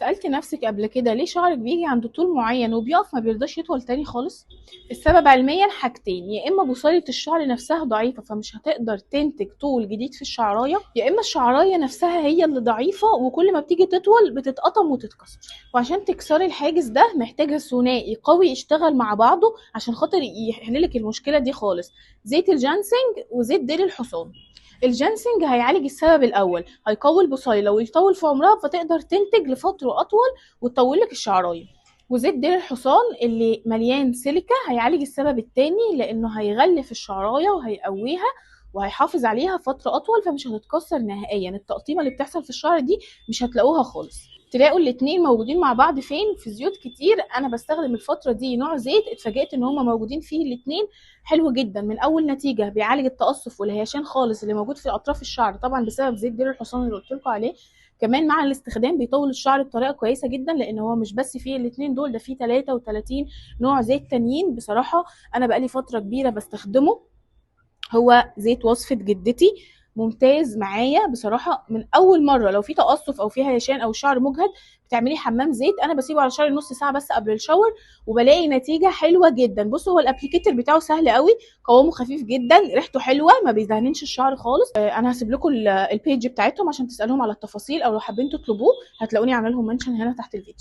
سألتِ نفسِك قبل كده ليه شعرِك بييجي عند طول معين وبيقف ما بيرضاش يطول تاني خالص؟ السبب علميًا حاجتين، يا إما بصيلة الشعر نفسها ضعيفة فمش هتقدر تنتج طول جديد في الشعراية، يا إما الشعراية نفسها هي اللي ضعيفة وكل ما بتيجي تطول بتتقطم وتتكسر. وعشان تكسري الحاجز ده محتاجة ثنائي قوي يشتغل مع بعضه عشان خاطر يحل لك المشكلة دي خالص، زيت الجانسينج وزيت ديل الحصان. الجانسينج هيعالج السبب الاول، هيقوي البصيله ويطول في عمرها فتقدر تنتج لفتره اطول وتطول لك الشعرايه. وزيت ديل الحصان اللي مليان سيليكا هيعالج السبب التاني لانه هيغلف الشعرايه وهيقويها وهيحافظ عليها فتره اطول فمش هتتكسر نهائيا. التقطيمه اللي بتحصل في الشعر دي مش هتلاقوها خالص. تلاقوا الاتنين موجودين مع بعض فين؟ في زيوت كتير. انا بستخدم الفتره دي نوع زيت اتفاجئت ان هما موجودين فيه الاتنين، حلو جدا. من اول نتيجه بيعالج التقصف والهيشان خالص اللي موجود في اطراف الشعر طبعا بسبب زيت ديل الحصان اللي قلت لكم عليه. كمان مع الاستخدام بيطول الشعر بطريقه كويسه جدا لان هو مش بس فيه الاثنين دول، ده فيه 33 نوع زيت تانيين. بصراحه انا بقالي فتره كبيره بستخدمه، هو زيت وصفة جدتي، ممتاز معايا بصراحة. من أول مرة لو في تقصف أو في هيشان أو شعر مجهد بتعملي حمام زيت، أنا بسيبه على شعري نص ساعة بس قبل الشاور وبلاقي نتيجة حلوة جدا. بصوا هو الابليكيتر بتاعه سهل قوي، قوامه خفيف جدا، ريحته حلوة، ما بيدهننش الشعر خالص. أنا هسيب لكم البيج بتاعتهم عشان تسألهم على التفاصيل أو لو حابين تطلبوه هتلاقوني عامله لهم منشن هنا تحت الفيديو.